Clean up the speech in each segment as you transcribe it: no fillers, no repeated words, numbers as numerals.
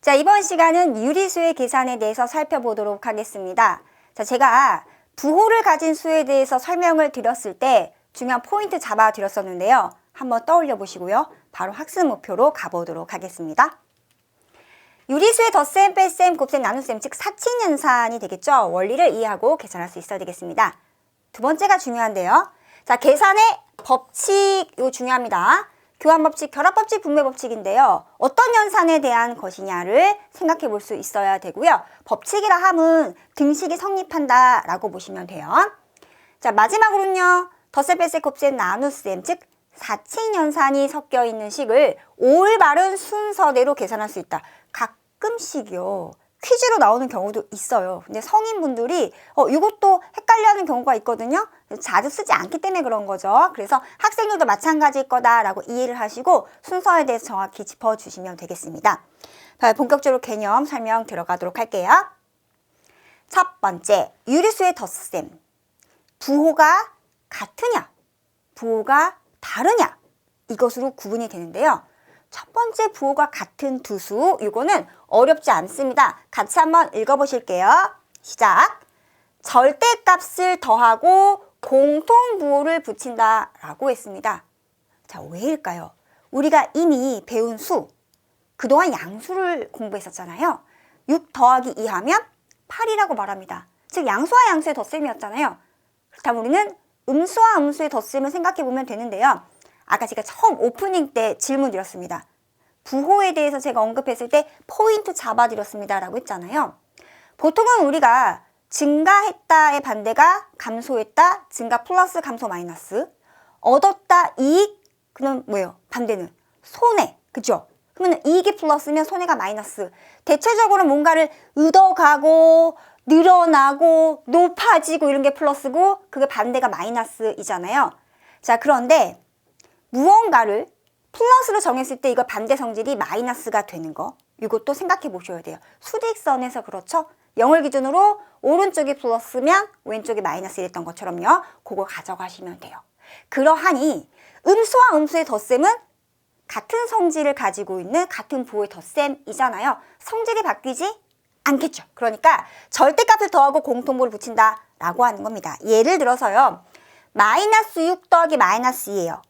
자, 이번 시간은 유리수의 계산에 대해서 살펴보도록 하겠습니다. 자, 제가 부호를 가진 수에 대해서 설명을 드렸을 때 중요한 포인트 잡아 드렸었는데요. 한번 떠올려 보시고요. 바로 학습 목표로 가보도록 하겠습니다. 유리수의 덧셈, 뺄셈, 곱셈, 나눗셈, 즉 사칙연산이 되겠죠. 원리를 이해하고 계산할 수 있어야 되겠습니다. 두 번째가 중요한데요. 자, 계산의 법칙, 이거 중요합니다. 교환법칙, 결합법칙, 분배법칙인데요. 어떤 연산에 대한 것이냐를 생각해 볼 수 있어야 되고요. 법칙이라 함은 등식이 성립한다 라고 보시면 돼요. 자, 마지막으로는요. 덧셈, 뺄셈, 곱셈, 나눗셈, 즉 사칙연산이 섞여 있는 식을 올바른 순서대로 계산할 수 있다. 가끔씩요. 퀴즈로 나오는 경우도 있어요. 근데 성인분들이 이것도 헷갈려하는 경우가 있거든요. 자주 쓰지 않기 때문에 그런 거죠. 그래서 학생들도 마찬가지일 거다라고 이해를 하시고 순서에 대해서 정확히 짚어주시면 되겠습니다. 자, 본격적으로 개념 설명 들어가도록 할게요. 첫 번째, 유리수의 덧셈. 부호가 같으냐, 부호가 다르냐, 이것으로 구분이 되는데요. 첫 번째 부호가 같은 두 수, 이거는 어렵지 않습니다. 같이 한번 읽어보실게요. 시작! 절대값을 더하고 공통부호를 붙인다 라고 했습니다. 자, 왜일까요? 우리가 이미 배운 수, 그동안 양수를 공부했었잖아요. 6 더하기 2 하면 8이라고 말합니다. 즉 양수와 양수의 덧셈이었잖아요. 그렇다면 우리는 음수와 음수의 덧셈을 생각해보면 되는데요. 아까 제가 처음 오프닝 때 질문 드렸습니다. 부호에 대해서 제가 언급했을 때 포인트 잡아드렸습니다 라고 했잖아요. 보통은 우리가 증가했다의 반대가 감소했다, 증가 플러스 감소 마이너스, 얻었다 이익, 그럼 뭐예요? 반대는 손해, 그죠? 그러면 이익이 플러스면 손해가 마이너스. 대체적으로 뭔가를 얻어가고 늘어나고 높아지고 이런 게 플러스고 그게 반대가 마이너스이잖아요. 자, 그런데 무언가를 플러스로 정했을 때 이거 반대 성질이 마이너스가 되는 거, 이것도 생각해 보셔야 돼요. 수직선에서 그렇죠? 0을 기준으로 오른쪽이 플러스면 왼쪽이 마이너스 이랬던 것처럼요. 그거 가져가시면 돼요. 그러하니 음수와 음수의 덧셈은 같은 성질을 가지고 있는 같은 부호의 덧셈이잖아요. 성질이 바뀌지 않겠죠. 그러니까 절대값을 더하고 공통부호를 붙인다 라고 하는 겁니다. 예를 들어서요. 마이너스 6 더하기 마이너스 2예요.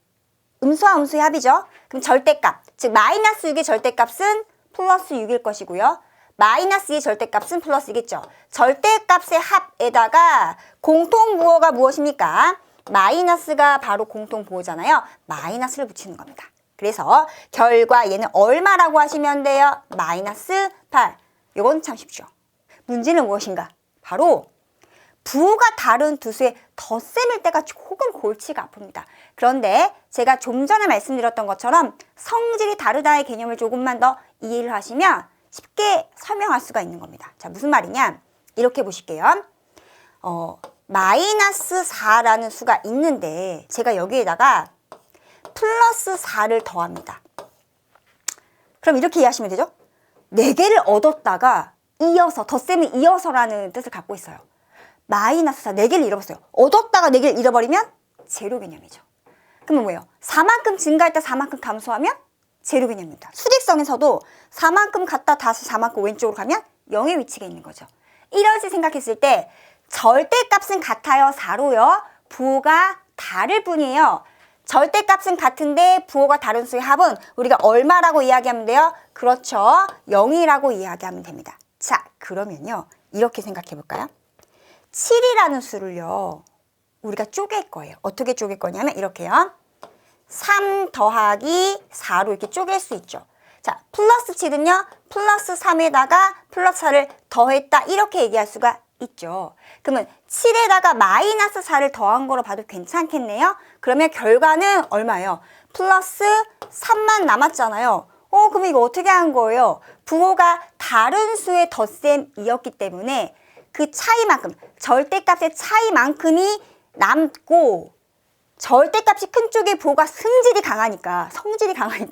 음수와 음수의 합이죠. 그럼 절대값, 즉 마이너스 6의 절대값은 플러스 6일 것이고요. 마이너스 2의 절대값은 플러스 6이겠죠. 절대값의 합에다가 공통부호가 무엇입니까? 마이너스가 바로 공통부호잖아요. 마이너스를 붙이는 겁니다. 그래서 결과 얘는 얼마라고 하시면 돼요? 마이너스 8. 이건 참 쉽죠. 문제는 무엇인가? 바로 부호가 다른 두 수의 덧셈일 때가 조금 골치가 아픕니다. 그런데 제가 좀 전에 말씀드렸던 것처럼 성질이 다르다의 개념을 조금만 더 이해를 하시면 쉽게 설명할 수가 있는 겁니다. 자, 무슨 말이냐? 이렇게 보실게요. 마이너스 4라는 수가 있는데 제가 여기에다가 플러스 4를 더합니다. 그럼 이렇게 이해하시면 되죠? 4개를 얻었다가 이어서, 덧셈은 이어서라는 뜻을 갖고 있어요. 마이너스 4, 4개를 잃어버렸어요. 얻었다가 4개를 잃어버리면 제로 개념이죠. 그러면 뭐예요? 4만큼 증가했다 4만큼 감소하면 제로 개념입니다. 수직선에서도 4만큼 갔다 다시 4만큼 왼쪽으로 가면 0의 위치가 있는 거죠. 이렇게 생각했을 때 절대값은 같아요, 4로요. 부호가 다를 뿐이에요. 절대값은 같은데 부호가 다른 수의 합은 우리가 얼마라고 이야기하면 돼요? 그렇죠. 0이라고 이야기하면 됩니다. 자, 그러면요. 이렇게 생각해 볼까요? 7이라는 수를요. 우리가 쪼갤 거예요. 어떻게 쪼갤 거냐면 이렇게요. 3 더하기 4로 이렇게 쪼갤 수 있죠. 자, 플러스 7은요. 플러스 3에다가 플러스 4를 더했다. 이렇게 얘기할 수가 있죠. 그러면 7에다가 마이너스 4를 더한 거로 봐도 괜찮겠네요. 그러면 결과는 얼마예요? 플러스 3만 남았잖아요. 그럼 이거 어떻게 한 거예요? 부호가 다른 수의 덧셈이었기 때문에 그 차이만큼, 절대값의 차이만큼이 남고 절대값이 큰 쪽의 부호가 성질이 강하니까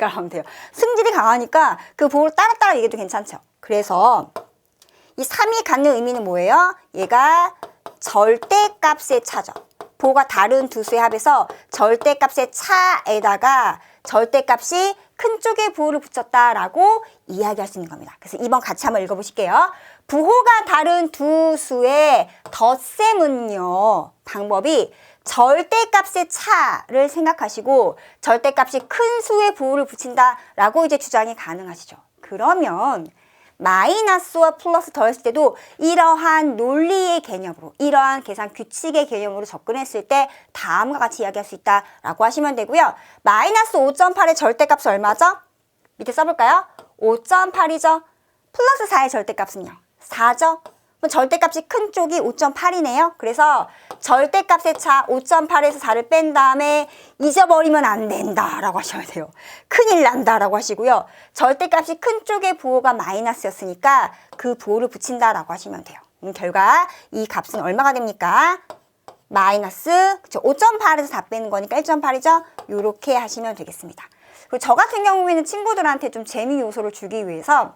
하면 돼요. 성질이 강하니까 그 부호를 따라 얘기해도 괜찮죠. 그래서 이 3이 갖는 의미는 뭐예요? 얘가 절대값의 차죠. 부호가 다른 두 수의 합에서 절대값의 차에다가 절대값이 큰 쪽에 부호를 붙였다라고 이야기할 수 있는 겁니다. 그래서 2번 같이 한번 읽어보실게요. 부호가 다른 두 수의 덧셈은요. 방법이 절대값의 차를 생각하시고 절대값이 큰 수의 부호를 붙인다라고 이제 주장이 가능하시죠. 그러면 마이너스와 플러스 더했을 때도 이러한 논리의 개념으로, 이러한 계산 규칙의 개념으로 접근했을 때 다음과 같이 이야기할 수 있다라고 하시면 되고요. 마이너스 5.8의 절대값은 얼마죠? 밑에 써볼까요? 5.8이죠. 플러스 4의 절대값은요? 4죠. 절대값이 큰 쪽이 5.8이네요. 그래서 절대값의 차 5.8에서 4를 뺀 다음에 잊어버리면 안 된다라고 하셔야 돼요. 큰일 난다라고 하시고요. 절대값이 큰 쪽의 부호가 마이너스였으니까 그 부호를 붙인다라고 하시면 돼요. 결과 이 값은 얼마가 됩니까? 마이너스 5.8에서 4 빼는 거니까 1.8이죠. 이렇게 하시면 되겠습니다. 그리고 저 같은 경우에는 친구들한테 좀 재미 요소를 주기 위해서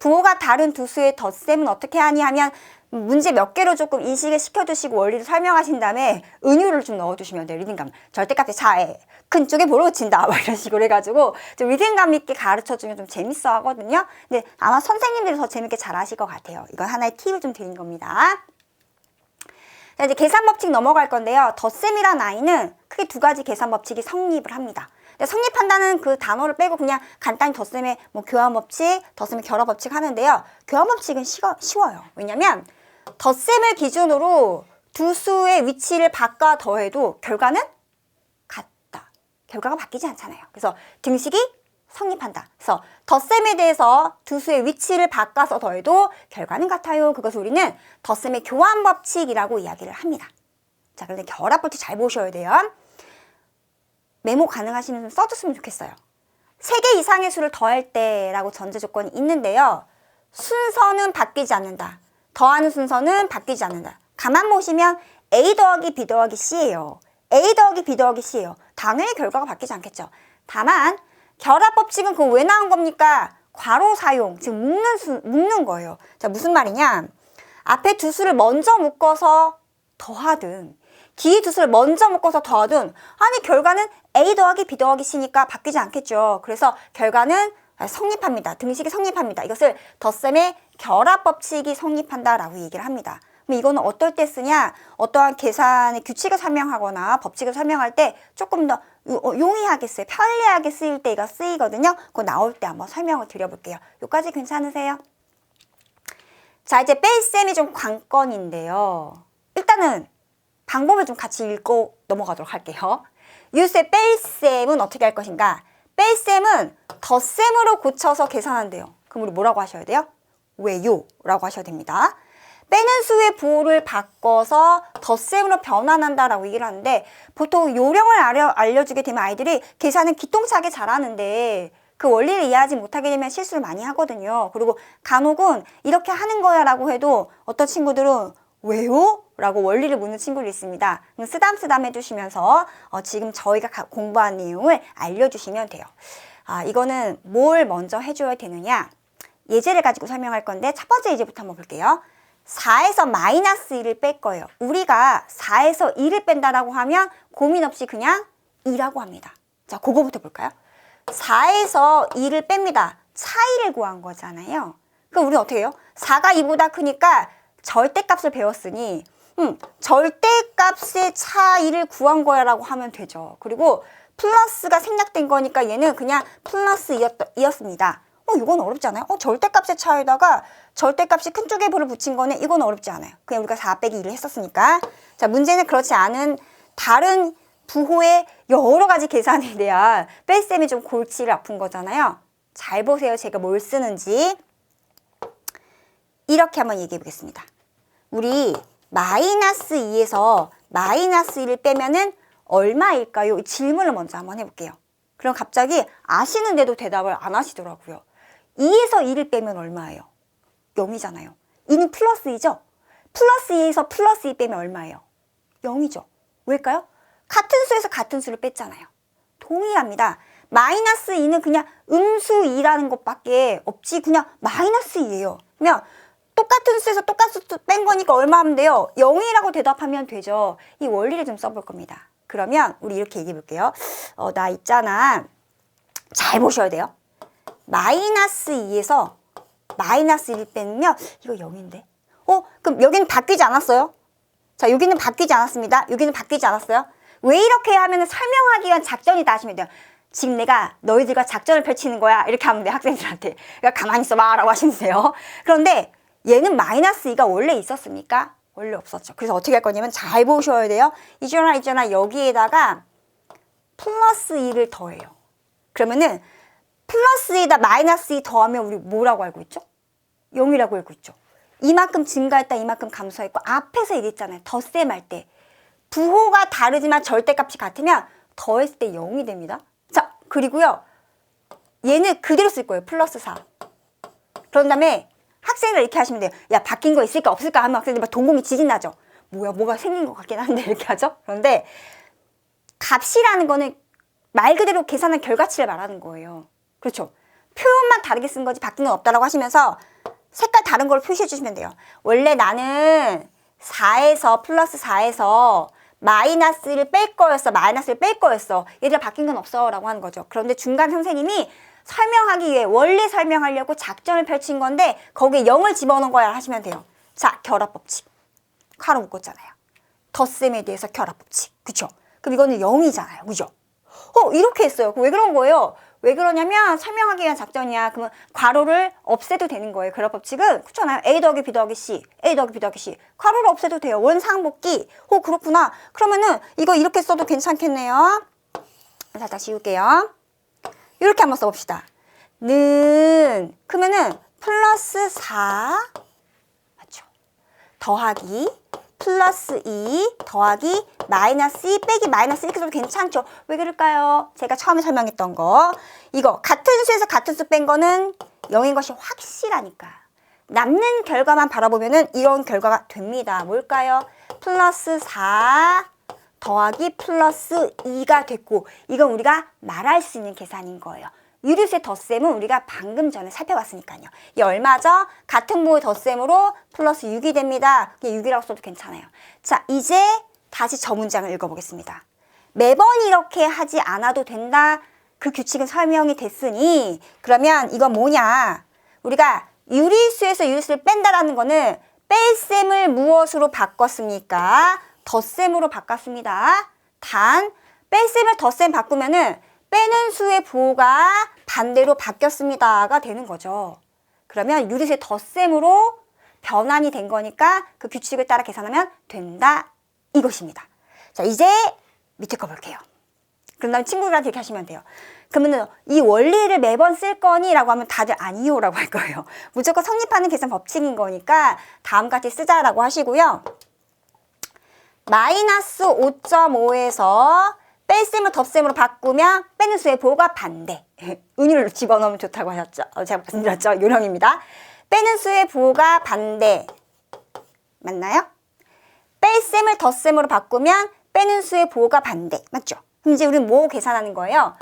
부호가 다른 두 수의 덧셈은 어떻게 하니 하면 문제 몇 개로 조금 인식을 시켜주시고 원리를 설명하신 다음에 은유를 좀 넣어주시면 돼요. 리듬감. 절대값의 차에 큰 쪽에 부호를 붙인다. 막 이런 식으로 해가지고 좀 리듬감 있게 가르쳐주면 좀 재밌어 하거든요. 근데 아마 선생님들이 더 재밌게 잘 하실 것 같아요. 이건 하나의 팁을 좀 드린 겁니다. 자, 이제 계산 법칙 넘어갈 건데요. 덧셈이란 아이는 크게 두 가지 계산 법칙이 성립을 합니다. 성립한다는 그 단어를 빼고 그냥 간단히 덧셈의 교환 법칙, 덧셈의 결합 법칙 하는데요. 교환 법칙은 쉬워요. 왜냐면 덧셈을 기준으로 두 수의 위치를 바꿔 더해도 결과는 같다. 결과가 바뀌지 않잖아요. 그래서 등식이 성립한다. 그래서 덧셈에 대해서 두 수의 위치를 바꿔서 더해도 결과는 같아요. 그것을 우리는 덧셈의 교환 법칙이라고 이야기를 합니다. 자, 그런데 결합 법칙 잘 보셔야 돼요. 메모 가능하시면 좀 써줬으면 좋겠어요. 3개 이상의 수를 더할 때라고 전제 조건이 있는데요. 순서는 바뀌지 않는다. 더하는 순서는 바뀌지 않는다. 가만 보시면 A 더하기 B 더하기 C예요. A 더하기 B 더하기 C예요. 당연히 결과가 바뀌지 않겠죠. 다만 결합 법칙은 그거 왜 나온 겁니까? 괄호 사용, 즉 묶는 거예요. 자, 무슨 말이냐? 앞에 두 수를 먼저 묶어서 더하든 뒤에 두 수를 먼저 묶어서 더하든 아니 결과는 A 더하기 B 더하기 C니까 바뀌지 않겠죠. 그래서 결과는 성립합니다. 등식이 성립합니다. 이것을 덧셈의 결합 법칙이 성립한다라고 얘기를 합니다. 그럼 이거는 어떨 때 쓰냐? 어떠한 계산의 규칙을 설명하거나 법칙을 설명할 때 조금 더 용이하게 쓰여 편리하게 쓰일 때 이거 쓰이거든요. 그거 나올 때 한번 설명을 드려볼게요. 여기까지 괜찮으세요? 자, 이제 뺄셈이 좀 관건인데요. 일단은 방법을 좀 같이 읽고 넘어가도록 할게요. 유수의 뺄셈은 어떻게 할 것인가? 뺄셈은 덧셈으로 고쳐서 계산한대요. 그럼 우리 뭐라고 하셔야 돼요? 왜요? 라고 하셔야 됩니다. 빼는 수의 부호를 바꿔서 덧셈으로 변환한다라고 얘기를 하는데 보통 요령을 알려주게 되면 아이들이 계산을 기똥차게 잘하는데 그 원리를 이해하지 못하게 되면 실수를 많이 하거든요. 그리고 간혹은 이렇게 하는 거야 라고 해도 어떤 친구들은 왜요? 라고 원리를 묻는 친구들이 있습니다. 쓰담쓰담 해주시면서 지금 저희가 공부한 내용을 알려주시면 돼요. 이거는 뭘 먼저 해줘야 되느냐? 예제를 가지고 설명할 건데 첫 번째 예제부터 한번 볼게요. 4에서 마이너스 1을 뺄 거예요. 우리가 4에서 2를 뺀다라고 하면 고민 없이 그냥 2라고 합니다. 자, 그거부터 볼까요? 4에서 2를 뺍니다. 차이를 구한 거잖아요. 그럼 우리는 어떻게 해요? 4가 2보다 크니까 절대값을 배웠으니 절대값의 차이를 구한 거야 라고 하면 되죠. 그리고 플러스가 생략된 거니까 얘는 그냥 플러스 이었습니다. 이건 어렵지 않아요? 절대값의 차에다가 절대값이 큰 쪽에 부를 붙인 거는 이건 어렵지 않아요. 그냥 우리가 4 빼기 2를 했었으니까. 자, 문제는 그렇지 않은 다른 부호의 여러 가지 계산에 대한 뺄셈이 좀 골치를 아픈 거잖아요. 잘 보세요. 제가 뭘 쓰는지. 이렇게 한번 얘기해 보겠습니다. 우리 마이너스 2에서 마이너스 1을 빼면은 얼마일까요? 이 질문을 먼저 한번 해볼게요. 그럼 갑자기 아시는데도 대답을 안 하시더라고요. 2에서 2를 빼면 얼마예요? 0이잖아요. 2는 플러스 2죠? 플러스 2에서 플러스 2 빼면 얼마예요? 0이죠. 왜일까요? 같은 수에서 같은 수를 뺐잖아요. 동일합니다. 마이너스 2는 그냥 음수 2라는 것밖에 없지 그냥 마이너스 2예요. 그러면 똑같은 수에서 똑같은 수 뺀 거니까 얼마 하면 돼요? 0이라고 대답하면 되죠. 이 원리를 좀 써볼 겁니다. 그러면 우리 이렇게 얘기해 볼게요. 나 있잖아. 잘 보셔야 돼요. 마이너스 2에서 마이너스 1 빼면 이거 0인데. 그럼 여기는 바뀌지 않았어요? 자, 여기는 바뀌지 않았습니다. 여기는 바뀌지 않았어요. 왜 이렇게 하면 설명하기 위한 작전이다 하시면 돼요. 지금 내가 너희들과 작전을 펼치는 거야. 이렇게 하면 돼, 학생들한테. 그러니까 가만히 있어봐 라고 하시면 돼요. 그런데 얘는 마이너스 2가 원래 있었습니까? 원래 없었죠. 그래서 어떻게 할 거냐면 잘 보셔야 돼요. 있잖아 여기에다가 플러스 2를 더해요. 그러면은 플러스 2다 마이너스 2 더하면 우리 뭐라고 알고 있죠? 0이라고 알고 있죠. 이만큼 증가했다 이만큼 감소했고 앞에서 얘기했잖아요. 덧셈할 때 부호가 다르지만 절대값이 같으면 더했을 때 0이 됩니다. 자, 그리고요 얘는 그대로 쓸 거예요. 플러스 4. 그런 다음에 학생들 이렇게 하시면 돼요. 야, 바뀐 거 있을까 없을까 하면 학생들 막 동공이 지진 나죠. 뭐가 생긴 것 같긴 한데 이렇게 하죠. 그런데 값이라는 거는 말 그대로 계산한 결과치를 말하는 거예요. 그렇죠. 표현만 다르게 쓴 거지 바뀐 건 없다라고 하시면서 색깔 다른 걸 표시해 주시면 돼요. 원래 나는 4에서 플러스 4에서 마이너스를 뺄 거였어. 얘들아 바뀐 건 없어 라고 하는 거죠. 그런데 중간 선생님이 설명하기 위해 원래 설명하려고 작전을 펼친 건데 거기에 0을 집어넣은 거야 하시면 돼요. 자, 결합법칙. 가로 묶었잖아요. 덧셈에 대해서 결합법칙. 그쵸? 그럼 이거는 0이잖아요. 그죠? 이렇게 했어요. 왜 그런 거예요? 왜 그러냐면 설명하기 위한 작전이야. 그러면 괄호를 없애도 되는 거예요. 결합법칙은. 그렇잖아요. A 더하기 B 더하기 C, A 더하기 B 더하기 C. 괄호를 없애도 돼요. 원상복귀. 그렇구나. 그러면은 이거 이렇게 써도 괜찮겠네요. 살짝 지울게요. 이렇게 한번 써봅시다. 그러면은 플러스 4 맞죠? 더하기 플러스 2 더하기 마이너스 2 빼기 마이너스 이렇게 써도 괜찮죠? 왜 그럴까요? 제가 처음에 설명했던 거 이거 같은 수에서 같은 수 뺀 거는 0인 것이 확실하니까 남는 결과만 바라보면은 이런 결과가 됩니다. 뭘까요? 플러스 4 더하기 플러스 2가 됐고 이건 우리가 말할 수 있는 계산인 거예요. 유리수의 덧셈은 우리가 방금 전에 살펴봤으니까요. 이 얼마죠? 같은 부호의 덧셈으로 플러스 6이 됩니다. 6이라고 써도 괜찮아요. 자, 이제 다시 저 문장을 읽어보겠습니다. 매번 이렇게 하지 않아도 된다. 그 규칙은 설명이 됐으니 그러면 이건 뭐냐? 우리가 유리수에서 유리수를 뺀다라는 거는 뺄셈을 무엇으로 바꿨습니까? 덧셈으로 바꿨습니다. 단 뺄셈을 덧셈 바꾸면은 빼는 수의 부호가 반대로 바뀌었습니다가 되는 거죠. 그러면 유리수의 덧셈으로 변환이 된 거니까 그 규칙을 따라 계산하면 된다 이것입니다. 자, 이제 밑에 거 볼게요. 그런 다음에 친구들한테 이렇게 하시면 돼요. 그러면 이 원리를 매번 쓸 거니? 라고 하면 다들 아니요 라고 할 거예요. 무조건 성립하는 계산 법칙인 거니까 다음과 같이 쓰자라고 하시고요. 마이너스 5.5에서 뺄셈을 덧셈으로 바꾸면 빼는 수의 부호가 반대. 은유를 집어넣으면 좋다고 하셨죠. 제가 말씀드렸죠. 요령입니다. 빼는 수의 부호가 반대. 맞나요? 뺄셈을 덧셈으로 바꾸면 빼는 수의 부호가 반대. 맞죠? 그럼 이제 우리는 뭐 계산하는 거예요?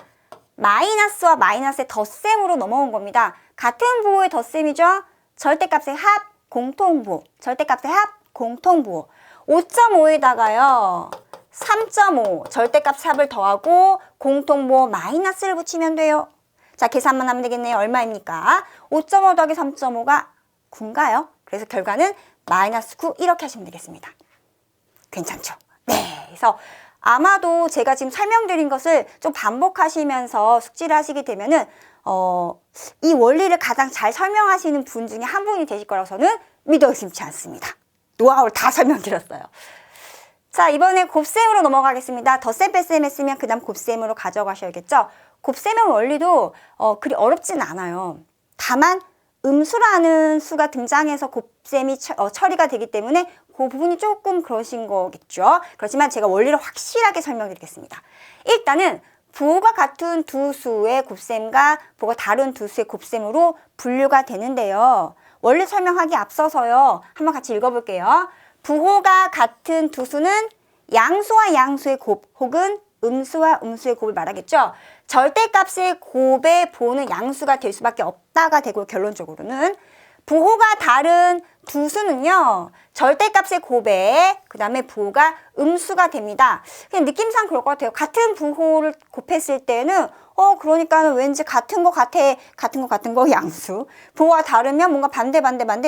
마이너스와 마이너스의 덧셈으로 넘어온 겁니다. 같은 부호의 덧셈이죠. 절대값의 합, 공통부호. 절대값의 합, 공통부호. 5.5에다가요. 3.5 절대값 합을 더하고 공통부호 마이너스를 붙이면 돼요. 자, 계산만 하면 되겠네요. 얼마입니까? 5.5 더하기 3.5가 9인가요? 그래서 결과는 마이너스 9 이렇게 하시면 되겠습니다. 괜찮죠? 네. 그래서 아마도 제가 지금 설명드린 것을 좀 반복하시면서 숙지를 하시게 되면은 이 원리를 가장 잘 설명하시는 분 중에 한 분이 되실 거라고 저는 믿어 의심치 않습니다. 노하우를 다 설명드렸어요. 자, 이번에 곱셈으로 넘어가겠습니다. 덧셈 뺄셈 했으면 그 다음 곱셈으로 가져가셔야겠죠. 곱셈의 원리도 그리 어렵진 않아요. 다만 음수라는 수가 등장해서 곱셈이 처리가 되기 때문에 그 부분이 조금 그러신 거겠죠. 그렇지만 제가 원리를 확실하게 설명드리겠습니다. 일단은 부호가 같은 두 수의 곱셈과 부호가 다른 두 수의 곱셈으로 분류가 되는데요. 원리 설명하기 앞서서요. 한번 같이 읽어볼게요. 부호가 같은 두 수는 양수와 양수의 곱 혹은 음수와 음수의 곱을 말하겠죠. 절대값의 곱의 부호는 양수가 될 수밖에 없다가 되고 결론적으로는 부호가 다른 두 수는요, 절대값의 곱에 그 다음에 부호가 음수가 됩니다. 그냥 느낌상 그럴 것 같아요. 같은 부호를 곱했을 때는 그러니까는 왠지 같은 거 같아, 같은 거 양수. 부호가 다르면 뭔가 반대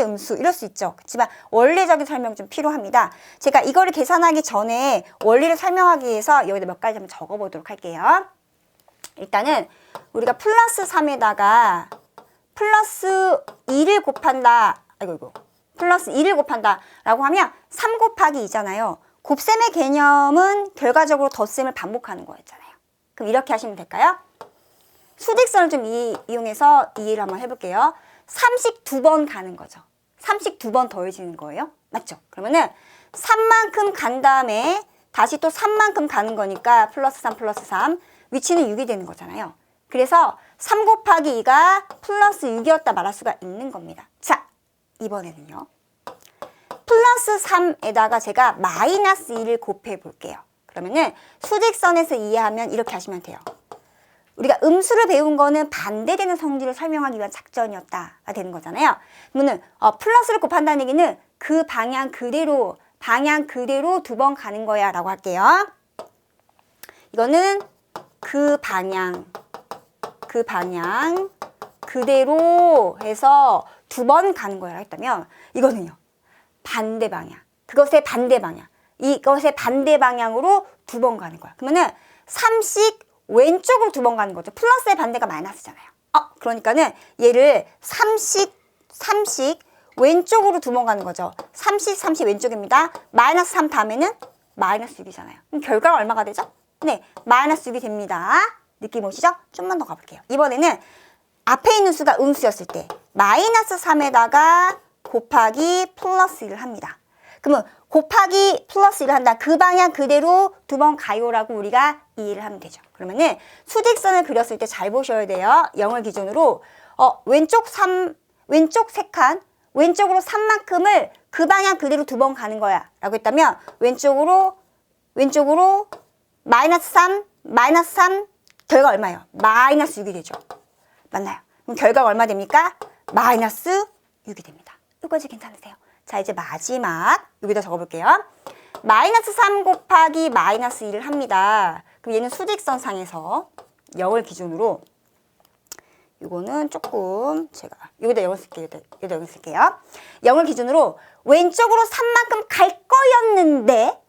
음수 이럴 수 있죠. 그렇지만 원리적인 설명 좀 필요합니다. 제가 이거를 계산하기 전에 원리를 설명하기 위해서 여기다 몇 가지 한번 적어보도록 할게요. 일단은 우리가 플러스 3에다가 플러스 2를 곱한다. 플러스 2를 곱한다 라고 하면 3 곱하기 2잖아요. 곱셈의 개념은 결과적으로 덧셈을 반복하는 거였잖아요. 그럼 이렇게 하시면 될까요? 수직선을 좀 이용해서 이해를 한번 해볼게요. 3씩 2번 가는 거죠. 3씩 2번 더해지는 거예요. 맞죠? 그러면은 3만큼 간 다음에 다시 또 3만큼 가는 거니까 플러스 3 플러스 3 위치는 6이 되는 거잖아요. 그래서 3 곱하기 2가 플러스 6이었다 말할 수가 있는 겁니다. 자, 이번에는요. 플러스 3에다가 제가 마이너스 2를 곱해 볼게요. 그러면은 수직선에서 이해하면 이렇게 하시면 돼요. 우리가 음수를 배운 거는 반대되는 성질을 설명하기 위한 작전이었다가 되는 거잖아요. 그러면은 플러스를 곱한다는 얘기는 그 방향 그대로 2번 가는 거야 라고 할게요. 이거는 그 방향 그대로 해서 2번 가는 거야 했다면 이거는요. 반대 방향. 그것의 반대 방향. 이것의 반대 방향으로 2번 가는 거야. 그러면은 3씩 왼쪽으로 2번 가는 거죠. 플러스의 반대가 마이너스잖아요. 그러니까는 얘를 3씩 왼쪽으로 2번 가는 거죠. 3씩 왼쪽입니다. 마이너스 3 다음에는 마이너스 6이잖아요. 그럼 결과가 얼마가 되죠? 네, 마이너스 6이 됩니다. 느낌 오시죠? 좀만 더 가볼게요. 이번에는 앞에 있는 수가 음수였을 때 마이너스 3에다가 곱하기 플러스 1을 합니다. 그러면 곱하기 플러스 1을 한다. 그 방향 그대로 2번 가요라고 우리가 이해를 하면 되죠. 그러면은 수직선을 그렸을 때 잘 보셔야 돼요. 0을 기준으로 왼쪽 3칸 왼쪽으로 3만큼을 그 방향 그대로 2번 가는 거야 라고 했다면 왼쪽으로 마이너스 3 결과 얼마예요? 마이너스 6이 되죠. 맞나요? 그럼 결과가 얼마 됩니까? 마이너스 6이 됩니다. 여기까지 괜찮으세요? 자, 이제 마지막 여기다 적어볼게요. 마이너스 3 곱하기 마이너스 1을 합니다. 그럼 얘는 수직선상에서 0을 기준으로 이거는 조금 제가 여기다 0을 쓸게요. 여기다 0을 쓸게요. 0을 기준으로 왼쪽으로 3만큼 갈 거였는데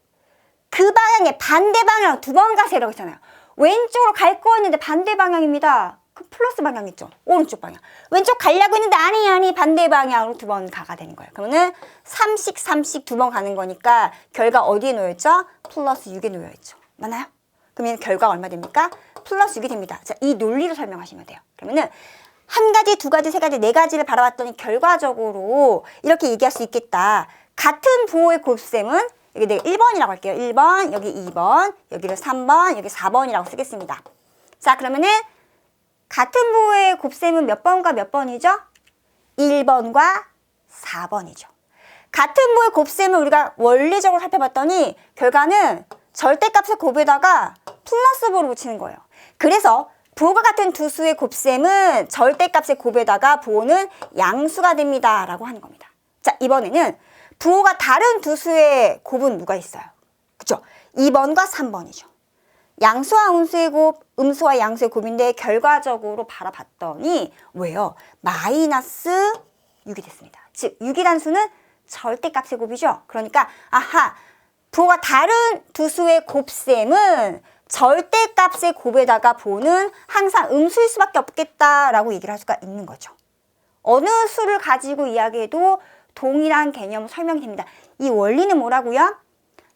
그 방향에 반대 방향 2번 가세요라고 했잖아요. 왼쪽으로 갈 거였는데 반대 방향입니다. 그 플러스 방향 있죠? 오른쪽 방향. 왼쪽 가려고 했는데 아니 반대 방향으로 2번 가가 되는 거예요. 그러면은 3씩 2번 가는 거니까 결과 어디에 놓여있죠? 플러스 6에 놓여있죠. 맞나요? 그러면 결과가 얼마 됩니까? 플러스 6이 됩니다. 자, 이 논리를 설명하시면 돼요. 그러면은 한 가지, 두 가지, 세 가지, 네 가지를 바라봤더니 결과적으로 이렇게 얘기할 수 있겠다. 같은 부호의 곱셈은 여기 내가 1번이라고 할게요. 1번, 여기 2번, 여기를 3번, 여기 4번이라고 쓰겠습니다. 자, 그러면은 같은 부호의 곱셈은 몇 번과 몇 번이죠? 1번과 4번이죠. 같은 부호의 곱셈을 우리가 원리적으로 살펴봤더니 결과는 절대값의 곱에다가 플러스 부호를 붙이는 거예요. 그래서 부호가 같은 두 수의 곱셈은 절대값의 곱에다가 부호는 양수가 됩니다. 라고 하는 겁니다. 자, 이번에는 부호가 다른 두 수의 곱은 누가 있어요? 그쵸? 2번과 3번이죠. 양수와 음수의 곱, 음수와 양수의 곱인데 결과적으로 바라봤더니 왜요? 마이너스 6이 됐습니다. 즉 6이라는 수는 절대값의 곱이죠. 그러니까 부호가 다른 두 수의 곱셈은 절대값의 곱에다가 부호는 항상 음수일 수밖에 없겠다라고 얘기를 할 수가 있는 거죠. 어느 수를 가지고 이야기해도 동일한 개념 설명이 됩니다. 이 원리는 뭐라고요?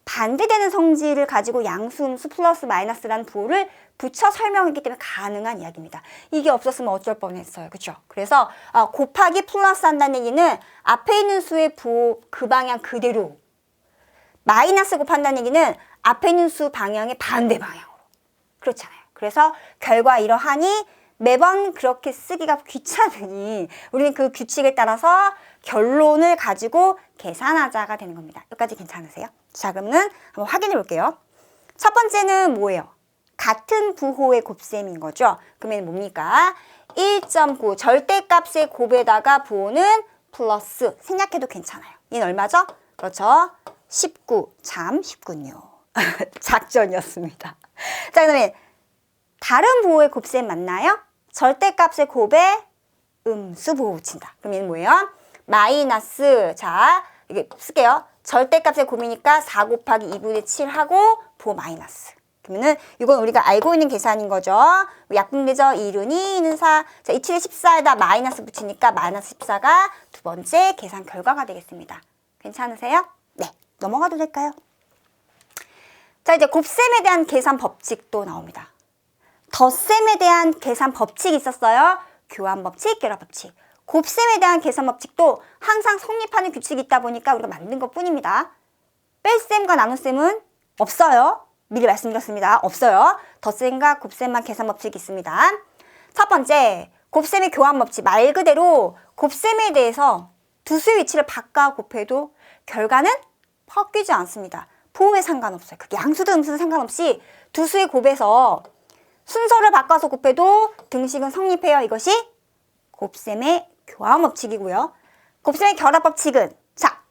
반대되는 성질을 가지고 양수, 음수, 플러스, 마이너스라는 부호를 붙여 설명했기 때문에 가능한 이야기입니다. 이게 없었으면 어쩔 뻔했어요. 그렇죠? 그래서 곱하기 플러스 한다는 얘기는 앞에 있는 수의 부호 그 방향 그대로, 마이너스 곱한다는 얘기는 앞에 있는 수 방향의 반대 방향으로. 그렇잖아요. 그래서 결과 이러하니 매번 그렇게 쓰기가 귀찮으니 우리는 그 규칙에 따라서 결론을 가지고 계산하자가 되는 겁니다. 여기까지 괜찮으세요? 자, 그러면 한번 확인해 볼게요. 첫 번째는 뭐예요? 같은 부호의 곱셈인 거죠. 그러면 뭡니까? 1.9 절대값의 곱에다가 부호는 플러스 생략해도 괜찮아요. 얘는 얼마죠? 그렇죠. 19. 참 쉽군요. 작전이었습니다. 자, 그다음에 다른 보호의 곱셈 맞나요? 절대값의 곱에 음수 보호 붙인다. 그럼 얘는 뭐예요? 마이너스. 자, 이게 쓸게요. 절대값의 곱이니까 4 곱하기 2분의 7 하고 보호 마이너스. 그러면은 이건 우리가 알고 있는 계산인 거죠. 약분되죠? 2는 2, 2는 4. 자, 2, 7에 14에다 마이너스 붙이니까 마이너스 14가 두 번째 계산 결과가 되겠습니다. 괜찮으세요? 네, 넘어가도 될까요? 자, 이제 곱셈에 대한 계산 법칙도 나옵니다. 덧셈에 대한 계산 법칙이 있었어요. 교환 법칙, 결합 법칙. 곱셈에 대한 계산 법칙도 항상 성립하는 규칙이 있다 보니까 우리가 만든 것 뿐입니다. 뺄셈과 나눗셈은 없어요. 미리 말씀드렸습니다. 없어요. 덧셈과 곱셈만 계산 법칙이 있습니다. 첫 번째, 곱셈의 교환 법칙. 말 그대로 곱셈에 대해서 두 수의 위치를 바꿔 곱해도 결과는 바뀌지 않습니다. 보호에 상관없어요. 그게 양수든 음수든 상관없이 두 수의 곱에서 순서를 바꿔서 곱해도 등식은 성립해요. 이것이 곱셈의 교환 법칙이고요. 곱셈의 결합 법칙은 자,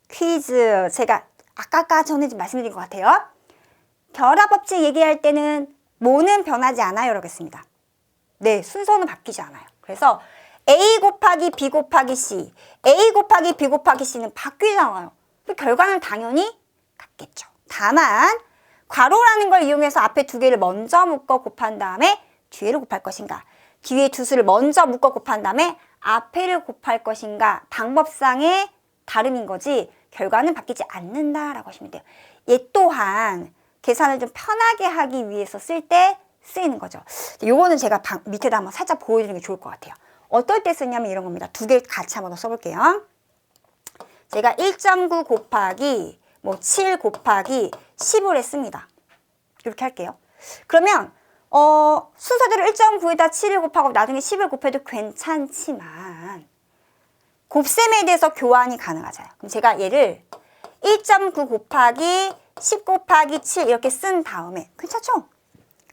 퀴즈. 제가 아까 전에 좀 말씀드린 것 같아요. 결합 법칙 얘기할 때는 뭐는 변하지 않아요. 라겠습니다. 네, 순서는 바뀌지 않아요. 그래서 A 곱하기 B 곱하기 C, A 곱하기 B 곱하기 C는 바뀌지 않아요. 그 결과는 당연히 같겠죠. 다만 괄호라는 걸 이용해서 앞에 두 개를 먼저 묶어 곱한 다음에 뒤에를 곱할 것인가, 뒤에 두 수를 먼저 묶어 곱한 다음에 앞에를 곱할 것인가, 방법상의 다름인 거지 결과는 바뀌지 않는다라고 하시면 돼요. 얘 또한 계산을 좀 편하게 하기 위해서 쓸 때 쓰이는 거죠. 요거는 제가 밑에다 한번 살짝 보여드리는 게 좋을 것 같아요. 어떨 때 쓰냐면 이런 겁니다. 두 개 같이 한번 더 써볼게요. 제가 1.9 곱하기 7 곱하기 10을 했습니다. 이렇게 할게요. 그러면 순서대로 1.9에다 7을 곱하고 나중에 10을 곱해도 괜찮지만 곱셈에 대해서 교환이 가능하잖아요. 그럼 제가 얘를 1.9 곱하기 10 곱하기 7 이렇게 쓴 다음에 괜찮죠?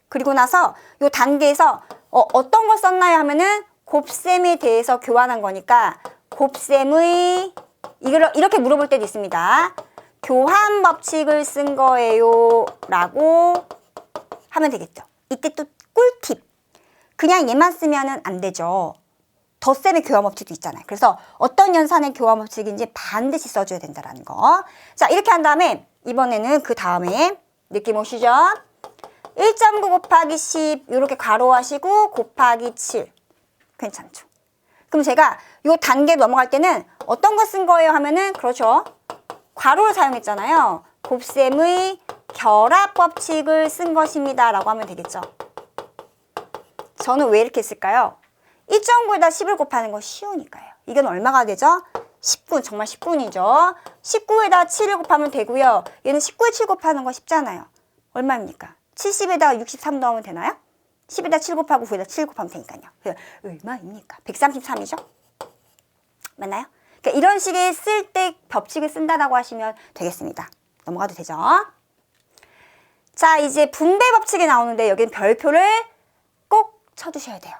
그리고 나서 이 단계에서 어떤 걸 썼나요 하면은 곱셈에 대해서 교환한 거니까 곱셈의 이렇게 물어볼 때도 있습니다. 교환 법칙을 쓴 거예요 라고 하면 되겠죠. 이때 또 꿀팁. 그냥 얘만 쓰면은 안 되죠. 덧셈의 교환 법칙도 있잖아요. 그래서 어떤 연산의 교환 법칙인지 반드시 써줘야 된다는 거. 자, 이렇게 한 다음에 이번에는 그 다음에 느낌 오시죠? 1.9 곱하기 10 이렇게 괄호하시고 곱하기 7 괜찮죠? 그럼 제가 이 단계 넘어갈 때는 어떤 거 쓴 거예요 하면은 그렇죠. 괄호를 사용했잖아요. 곱셈의 결합 법칙을 쓴 것입니다 라고 하면 되겠죠. 저는 왜 이렇게 했을까요? 1.9에다 10을 곱하는 거 쉬우니까요. 이건 얼마가 되죠? 10분, 정말 10분이죠. 19에다 7을 곱하면 되고요. 얘는 19에 7 곱하는 거 쉽잖아요. 얼마입니까? 70에다가 63 넣으면 되나요? 10에다 7 곱하고 9에다 7 곱하면 되니까요. 얼마입니까? 133이죠? 맞나요? 그러니까 이런 식의 쓸 때 법칙을 쓴다라고 하시면 되겠습니다. 넘어가도 되죠? 자, 이제 분배 법칙이 나오는데 여기는 별표를 꼭 쳐두셔야 돼요.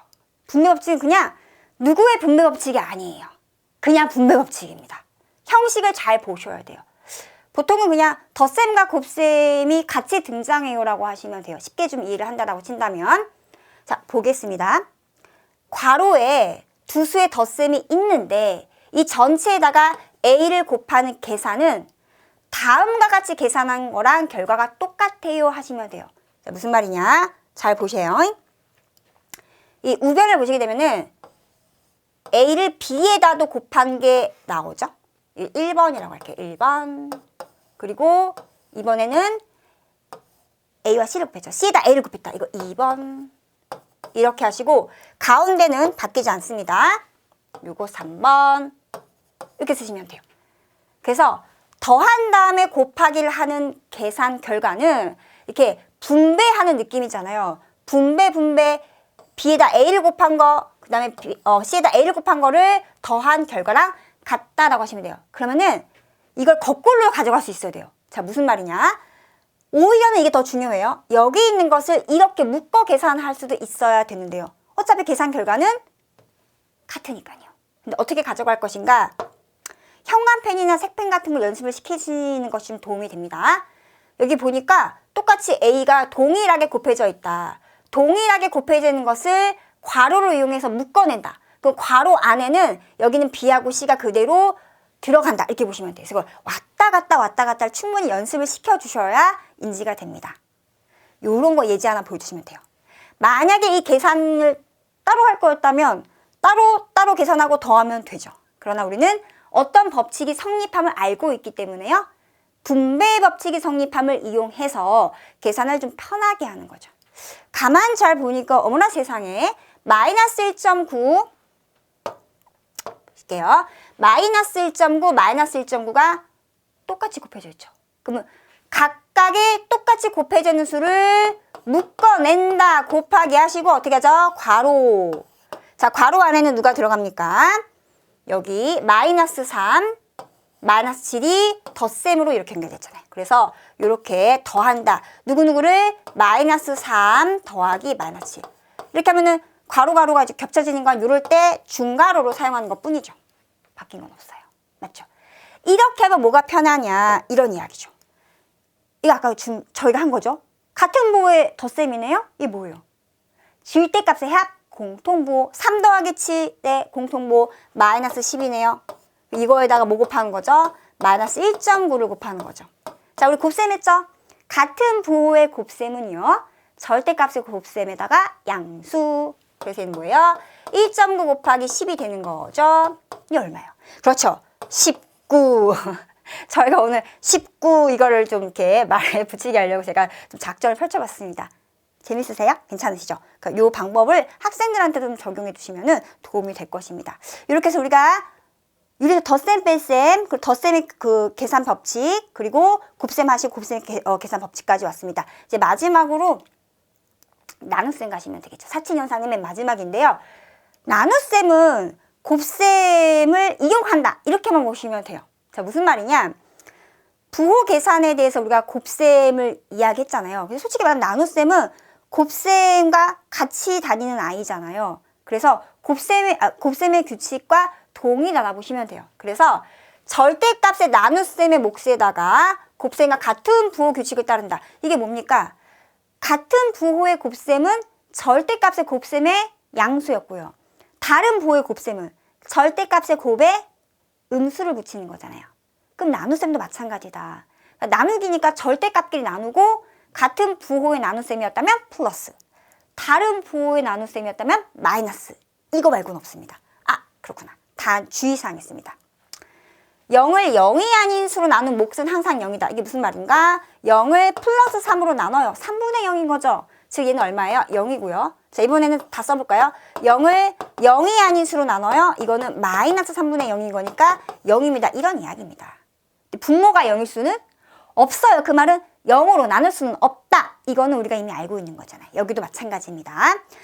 분배 법칙은 그냥 누구의 분배 법칙이 아니에요. 그냥 분배 법칙입니다. 형식을 잘 보셔야 돼요. 보통은 그냥 덧셈과 곱셈이 같이 등장해요 라고 하시면 돼요. 쉽게 좀 이해를 한다라고 친다면. 자, 보겠습니다. 괄호에 두 수의 덧셈이 있는데 이 전체에다가 A를 곱하는 계산은 다음과 같이 계산한 거랑 결과가 똑같아요 하시면 돼요. 자, 무슨 말이냐? 잘 보세요. 이 우변을 보시게 되면은 A를 B에다도 곱한 게 나오죠? 1번이라고 할게요. 1번. 그리고 이번에는 A와 C를 곱했죠. C에다 A를 곱했다. 이거 2번. 이렇게 하시고 가운데는 바뀌지 않습니다. 요거 3번. 이렇게 쓰시면 돼요. 그래서 더한 다음에 곱하기를 하는 계산 결과는 이렇게 분배하는 느낌이잖아요. 분배 B에다 A를 곱한 거, 그 다음에 C에다 A를 곱한 거를 더한 결과랑 같다라고 하시면 돼요. 그러면은 이걸 거꾸로 가져갈 수 있어야 돼요. 자, 무슨 말이냐? 오히려는 이게 더 중요해요. 여기 있는 것을 이렇게 묶어 계산할 수도 있어야 되는데요. 어차피 계산 결과는 같으니까요. 근데 어떻게 가져갈 것인가? 형광펜이나 색펜 같은 걸 연습을 시키시는 것이 좀 도움이 됩니다. 여기 보니까 똑같이 A가 동일하게 곱해져 있다. 동일하게 곱해져 있는 것을 괄호를 이용해서 묶어낸다. 그 괄호 안에는 여기는 B하고 C가 그대로 들어간다. 이렇게 보시면 돼요. 그래서 왔다 갔다를 충분히 연습을 시켜주셔야 인지가 됩니다. 요런 거 예제 하나 보여주시면 돼요. 만약에 이 계산을 따로 할 거였다면 따로 계산하고 더하면 되죠. 그러나 우리는 어떤 법칙이 성립함을 알고 있기 때문에요. 분배의 법칙이 성립함을 이용해서 계산을 좀 편하게 하는 거죠. 가만 잘 보니까 어머나 세상에 마이너스 1.9 볼게요. 마이너스 1.9, 마이너스 1.9가 똑같이 곱해져 있죠. 그러면 각각의 똑같이 곱해져 있는 수를 묶어낸다. 곱하기 하시고 어떻게 하죠? 괄호. 자, 괄호 안에는 누가 들어갑니까? 여기 마이너스 3, 마이너스 7이 덧셈으로 이렇게 연결됐잖아요. 그래서 이렇게 더한다. 누구누구를 마이너스 3 더하기 마이너스 7. 이렇게 하면은 괄호가 이제 겹쳐지는 건 이럴 때 중괄호로 사용하는 것 뿐이죠. 바뀐 건 없어요. 맞죠? 이렇게 하면 뭐가 편하냐 이런 이야기죠. 이거 아까 저희가 한 거죠. 같은 부호의 덧셈이네요. 이게 뭐예요? 질대값의 합 공통부호 3 더하기 7의 공통부호 마이너스 10이네요. 이거에다가 뭐 곱하는 거죠? 마이너스 1.9를 곱하는 거죠. 자, 우리 곱셈했죠? 같은 부호의 곱셈은요. 절대값의 곱셈에다가 양수. 그래서 얘는 뭐예요? 1.9 곱하기 10이 되는 거죠. 이게 얼마예요? 그렇죠. 19. 저희가 오늘 19 이거를 좀 이렇게 말에 붙이게 하려고 제가 좀 작전을 펼쳐봤습니다. 재밌으세요? 괜찮으시죠? 그러니까 이 방법을 학생들한테도 좀 적용해 주시면 도움이 될 것입니다. 이렇게 해서 우리가 덧셈, 뺄셈, 덧셈의 그 계산 법칙, 그리고 곱셈 하시고 곱셈 계산 법칙까지 왔습니다. 이제 마지막으로 나눗셈 가시면 되겠죠. 사칙연산의 맨 마지막인데요. 나눗셈은 곱셈을 이용한다. 이렇게만 보시면 돼요. 자, 무슨 말이냐? 부호 계산에 대해서 우리가 곱셈을 이야기했잖아요. 그래서 솔직히 말하면 나눗셈은 곱셈과 같이 다니는 아이잖아요. 그래서 곱셈의 규칙과 동일하다 보시면 돼요. 그래서 절대값의 나눗셈의 몫에다가 곱셈과 같은 부호 규칙을 따른다. 이게 뭡니까? 같은 부호의 곱셈은 절대값의 곱셈의 양수였고요. 다른 부호의 곱셈은 절대값의 곱에 음수를 붙이는 거잖아요. 그럼 나눗셈도 마찬가지다. 그러니까 나누기니까 절대값끼리 나누고 같은 부호의 나눗셈이었다면 플러스, 다른 부호의 나눗셈이었다면 마이너스. 이거 말고는 없습니다. 아, 그렇구나. 단 주의사항이 있습니다. 0을 0이 아닌 수로 나눈 몫은 항상 0이다. 이게 무슨 말인가? 0을 플러스 3으로 나눠요. 3분의 0인 거죠. 즉 얘는 얼마예요? 0이고요. 자, 이번에는 다 써볼까요? 0을 0이 아닌 수로 나눠요. 이거는 마이너스 3분의 0인 거니까 0입니다. 이런 이야기입니다. 분모가 0일 수는 없어요. 그 말은 0으로 나눌 수는 없다. 이거는 우리가 이미 알고 있는 거잖아요. 여기도 마찬가지입니다.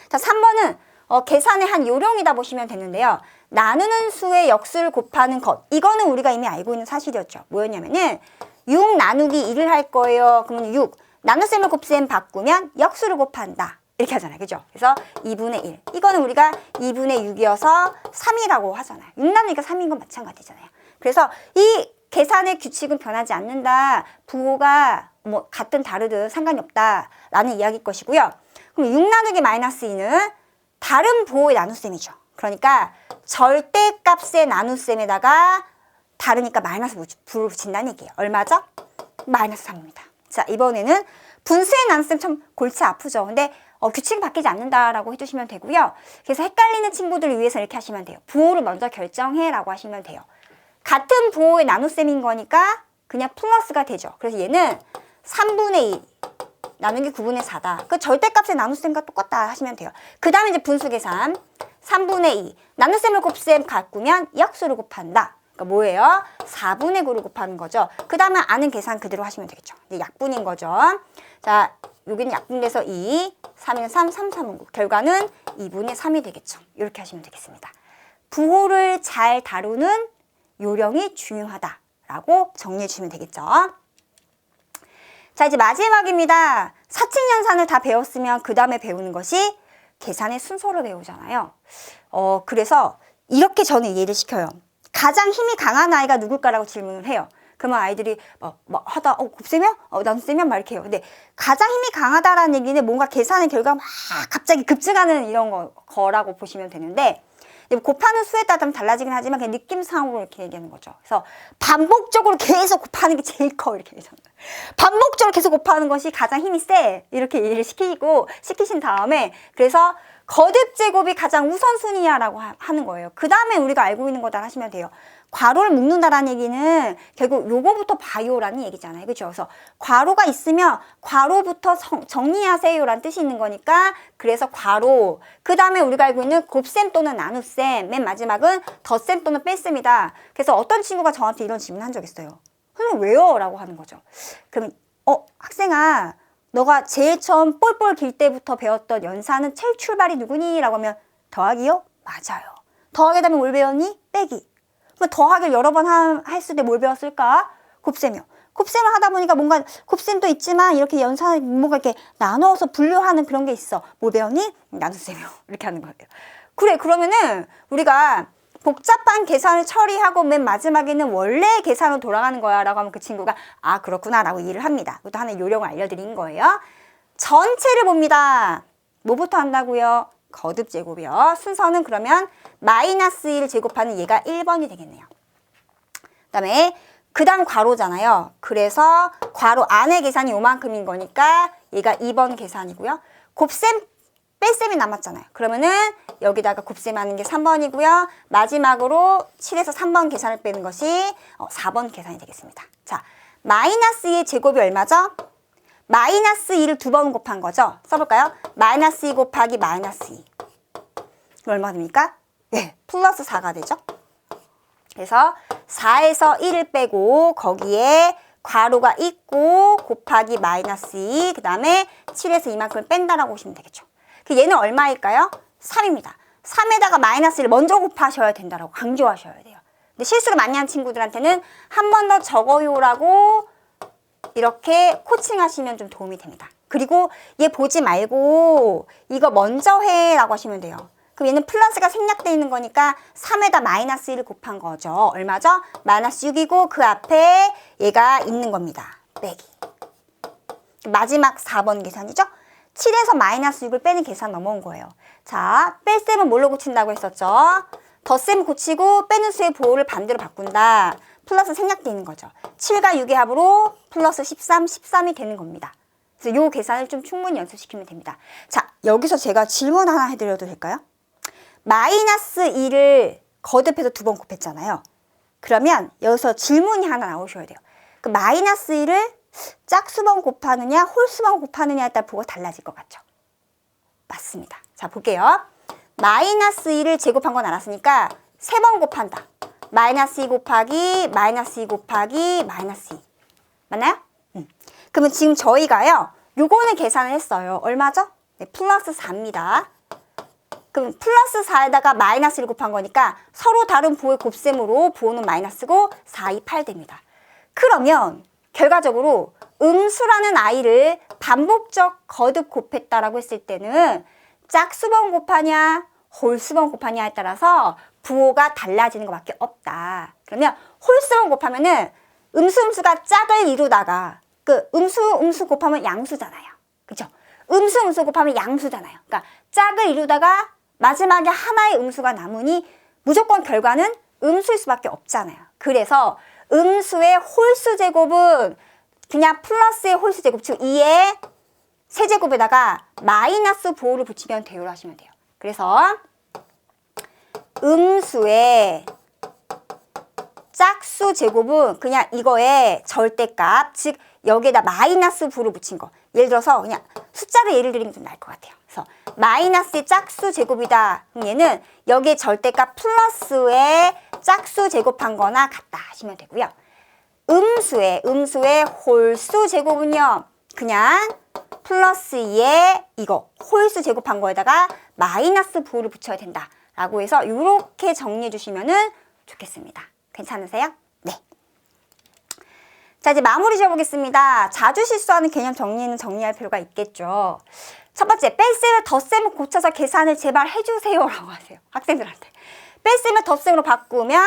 자, 3번은 계산의 한 요령이다 보시면 되는데요. 나누는 수의 역수를 곱하는 것. 이거는 우리가 이미 알고 있는 사실이었죠. 뭐였냐면은 6 나누기 1을 할 거예요. 그러면 6. 나눗셈을 곱셈 바꾸면 역수를 곱한다. 이렇게 하잖아요. 그죠? 그래서 2분의 1. 이거는 우리가 2분의 6이어서 3이라고 하잖아요. 6 나누기가 3인 건 마찬가지잖아요. 그래서 이 계산의 규칙은 변하지 않는다. 부호가 뭐 같든 다르든 상관이 없다라는 이야기일 것이고요. 그럼 6 나누기 마이너스 2는 다른 부호의 나눗셈이죠. 그러니까 절대값의 나눗셈에다가 다르니까 마이너스 부를 붙인다는 얘기예요. 얼마죠? 마이너스 3입니다. 자, 이번에는 분수의 나눗셈 참 골치 아프죠. 근데 규칙이 바뀌지 않는다라고 해주시면 되고요. 그래서 헷갈리는 친구들을 위해서 이렇게 하시면 돼요. 부호를 먼저 결정해라고 하시면 돼요. 같은 부호의 나눗셈인 거니까 그냥 플러스가 되죠. 그래서 얘는 3분의 2 나누기 9분의 4다. 그 절대값의 나눗셈과 똑같다 하시면 돼요. 그 다음에 이제 분수 계산. 3분의 2. 나눗셈을 곱셈 바꾸면 역수를 곱한다. 그러니까 뭐예요? 4분의 9를 곱하는 거죠. 그 다음에 아는 계산 그대로 하시면 되겠죠. 이제 약분인 거죠. 자, 여기는 약분돼서 2, 3은 3, 3, 3은 9. 결과는 2분의 3이 되겠죠. 이렇게 하시면 되겠습니다. 부호를 잘 다루는 요령이 중요하다라고 정리해 주시면 되겠죠. 자, 이제 마지막입니다. 사칙연산을 다 배웠으면 그 다음에 배우는 것이 계산의 순서를 배우잖아요. 그래서 이렇게 저는 이해를 시켜요. 가장 힘이 강한 아이가 누굴까라고 질문을 해요. 그러면 아이들이 하다 곱셈이야? 나눗셈이야? 막 이렇게 해요. 근데 가장 힘이 강하다라는 얘기는 뭔가 계산의 결과가 막 갑자기 급증하는 이런 거라고 보시면 되는데, 곱하는 수에 따라 좀 달라지긴 하지만 그냥 느낌상으로 이렇게 얘기하는 거죠. 그래서 반복적으로 계속 곱하는 게 제일 커, 이렇게 얘기하는 거예요. 반복적으로 계속 곱하는 것이 가장 힘이 세, 이렇게 이해를 시키신 다음에, 그래서 거듭 제곱이 가장 우선순위야라고 하는 거예요. 그 다음에 우리가 알고 있는 거다 하시면 돼요. 괄호를 묶는다라는 얘기는 결국 요거부터 봐요라는 얘기잖아요. 그렇죠? 그래서 괄호가 있으면 괄호부터 정리하세요라는 뜻이 있는 거니까, 그래서 괄호, 그 다음에 우리가 알고 있는 곱셈 또는 나눗셈, 맨 마지막은 덧셈 또는 뺄셈이다. 그래서 어떤 친구가 저한테 이런 질문 한 적 있어요. 선생님 왜요? 라고 하는 거죠. 그럼 학생아, 너가 제일 처음 볼볼 길 때부터 배웠던 연산은 제일 출발이 누구니? 라고 하면 더하기요? 맞아요. 더하기 다음에 뭘 배웠니? 빼기. 그럼 더하기를 여러 번 했을 때 뭘 배웠을까? 곱셈이요. 곱셈을 하다 보니까 뭔가 곱셈도 있지만 이렇게 연산을 뭔가 이렇게 나눠서 분류하는 그런 게 있어. 뭘 배웠니? 나눗셈이요. 이렇게 하는 거예요. 그래, 그러면은 우리가 복잡한 계산을 처리하고 맨 마지막에는 원래 계산으로 돌아가는 거야 라고 하면 그 친구가 아 그렇구나 라고 이해를 합니다. 그것도 하나의 요령을 알려드린 거예요. 전체를 봅니다. 뭐부터 한다고요? 거듭 제곱이요. 순서는 그러면 마이너스 1 제곱하는 얘가 1번이 되겠네요. 그다음에 그 다음 괄호잖아요. 그래서 괄호 안에 계산이 요만큼인 거니까 얘가 2번 계산이고요. 곱셈 뺄셈이 남았잖아요. 그러면은 여기다가 곱셈하는 게 3번이고요. 마지막으로 7에서 3번 계산을 빼는 것이 4번 계산이 되겠습니다. 자, 마이너스 2의 제곱이 얼마죠? 마이너스 2를 2번 곱한 거죠. 써볼까요? 마이너스 2 곱하기 마이너스 2. 얼마 됩니까? 네, 플러스 4가 되죠. 그래서 4에서 1을 빼고 거기에 괄호가 있고 곱하기 마이너스 2, 그 다음에 7에서 이만큼을 뺀다라고 보시면 되겠죠. 얘는 얼마일까요? 3입니다. 3에다가 마이너스 1을 먼저 곱하셔야 된다라고 강조하셔야 돼요. 근데 실수를 많이 한 친구들한테는 한 번 더 적어요라고 이렇게 코칭하시면 좀 도움이 됩니다. 그리고 얘 보지 말고 이거 먼저 해 라고 하시면 돼요. 그럼 얘는 플러스가 생략되어 있는 거니까 3에다 마이너스 1을 곱한 거죠. 얼마죠? 마이너스 6이고 그 앞에 얘가 있는 겁니다. 빼기. 마지막 4번 계산이죠? 7에서 마이너스 6을 빼는 계산 넘어온 거예요. 자, 뺄셈은 뭘로 고친다고 했었죠? 덧셈 고치고 빼는 수의 보호를 반대로 바꾼다. 플러스 생략되어 있는 거죠. 7과 6의 합으로 플러스 13, 13이 되는 겁니다. 그래서 요 계산을 좀 충분히 연습시키면 됩니다. 자, 여기서 제가 질문 하나 해드려도 될까요? 마이너스 2를 거듭해서 2번 곱했잖아요. 그러면 여기서 질문이 하나 나오셔야 돼요. 그 마이너스 2를 짝수번 곱하느냐 홀수번 곱하느냐에 따라 보고 달라질 것 같죠? 맞습니다. 자, 볼게요. 마이너스 2를 제곱한 건 알았으니까 3번 곱한다. 마이너스 2 곱하기 마이너스 2 곱하기 마이너스 2. 맞나요? 그러면 지금 저희가요. 요거는 계산을 했어요. 얼마죠? 네, 플러스 4입니다. 그럼 플러스 4에다가 마이너스 1 곱한 거니까 서로 다른 부호의 곱셈으로 부호는 마이너스고 4, 2, 8 됩니다. 그러면 결과적으로 음수라는 아이를 반복적 거듭 곱했다라고 했을 때는 짝수번 곱하냐 홀수번 곱하냐에 따라서 부호가 달라지는 것밖에 없다. 그러면 홀수번 곱하면은 음수가 짝을 이루다가 그 음수 곱하면 양수잖아요. 그렇죠? 음수 곱하면 양수잖아요. 그러니까 짝을 이루다가 마지막에 하나의 음수가 남으니 무조건 결과는 음수일 수밖에 없잖아요. 그래서 음수의 홀수 제곱은 그냥 플러스의 홀수 제곱, 즉 2의 세제곱에다가 마이너스 보호를 붙이면 돼요로 하시면 돼요. 그래서 음수의 짝수 제곱은 그냥 이거의 절대값, 즉 여기에다 마이너스 부를 붙인 거. 예를 들어서 그냥 숫자를 예를 들면 좀 나을 것 같아요. 그래서 마이너스의 짝수 제곱이다. 그럼 얘는 여기에 절대값 플러스의 짝수 제곱한 거나 같다 하시면 되고요. 음수의 홀수 제곱은요. 그냥 플러스 2에 이거 홀수 제곱한 거에다가 마이너스 부호를 붙여야 된다라고 해서 이렇게 정리해 주시면 좋겠습니다. 괜찮으세요? 네. 자, 이제 마무리 지어보겠습니다. 자주 실수하는 개념 정리는 정리할 필요가 있겠죠. 첫 번째, 뺄셈을 덧셈을 고쳐서 계산을 제발 해주세요 라고 하세요. 학생들한테. 뺐으면 덧셈으로 바꾸면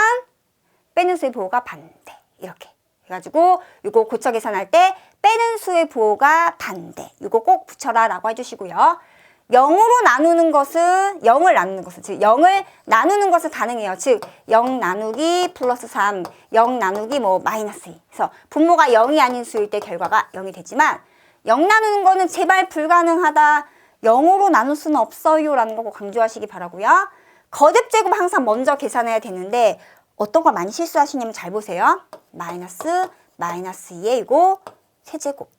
빼는 수의 부호가 반대. 이렇게 해가지고 이거 고쳐 계산할 때 빼는 수의 부호가 반대. 이거 꼭 붙여라 라고 해주시고요. 0으로 나누는 것은 0을 나누는 것은 즉 0을 나누는 것은 가능해요. 즉 0 나누기 플러스 3, 0 나누기 뭐 마이너스 2. 그래서 분모가 0이 아닌 수일 때 결과가 0이 되지만 0 나누는 거는 제발 불가능하다. 0으로 나눌 수는 없어요 라는 거 꼭 강조하시기 바라고요. 거듭 제곱 항상 먼저 계산해야 되는데 어떤 거 많이 실수하시냐면 잘 보세요. 마이너스 2에 이거 세제곱.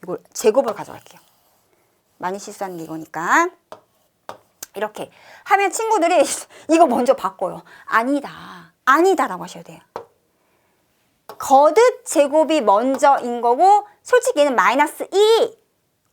이걸 제곱을 가져갈게요. 많이 실수하는 게 이거니까. 이렇게 하면 친구들이 이거 먼저 바꿔요. 아니다 라고 하셔야 돼요. 거듭 제곱이 먼저인 거고 솔직히 얘는 마이너스 2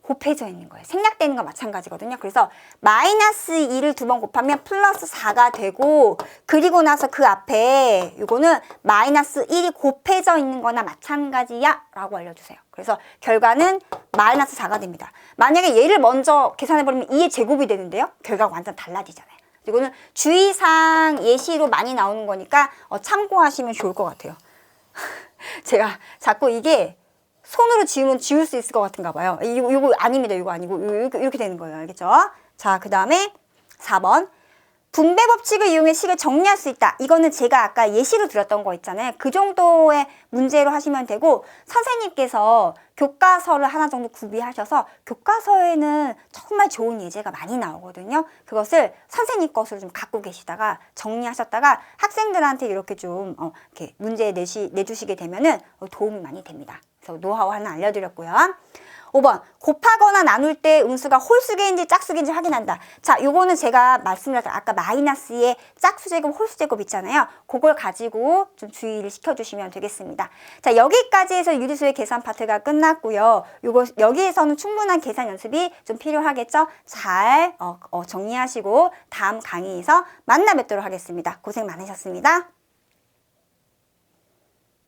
곱해져 있는 거예요. 생략되는 거 마찬가지거든요. 그래서 마이너스 2를 2번 곱하면 플러스 4가 되고 그리고 나서 그 앞에 이거는 마이너스 1이 곱해져 있는 거나 마찬가지야 라고 알려주세요. 그래서 결과는 마이너스 4가 됩니다. 만약에 얘를 먼저 계산해버리면 2의 제곱이 되는데요. 결과가 완전 달라지잖아요. 이거는 주의사항 예시로 많이 나오는 거니까 참고하시면 좋을 것 같아요. 제가 자꾸 이게 손으로 지우면 지울 수 있을 것 같은가 봐요. 이거 아닙니다. 이거 아니고 이렇게 되는 거예요. 알겠죠? 자, 그 다음에 4번. 분배 법칙을 이용해 식을 정리할 수 있다. 이거는 제가 아까 예시로 드렸던 거 있잖아요. 그 정도의 문제로 하시면 되고 선생님께서 교과서를 하나 정도 구비하셔서 교과서에는 정말 좋은 예제가 많이 나오거든요. 그것을 선생님 것으로 좀 갖고 계시다가 정리하셨다가 학생들한테 이렇게 좀 이렇게 문제 내주시게 되면은 도움이 많이 됩니다. 그래서 노하우 하나 알려드렸고요. 5번 곱하거나 나눌 때 음수가 홀수계인지 짝수계인지 확인한다. 자, 요거는 제가 말씀드렸던 아까 마이너스의 짝수제곱 홀수제곱 있잖아요. 그걸 가지고 좀 주의를 시켜주시면 되겠습니다. 자, 여기까지 해서 유리수의 계산 파트가 끝났고요. 여기에서는 충분한 계산 연습이 좀 필요하겠죠. 잘 정리하시고 다음 강의에서 만나 뵙도록 하겠습니다. 고생 많으셨습니다.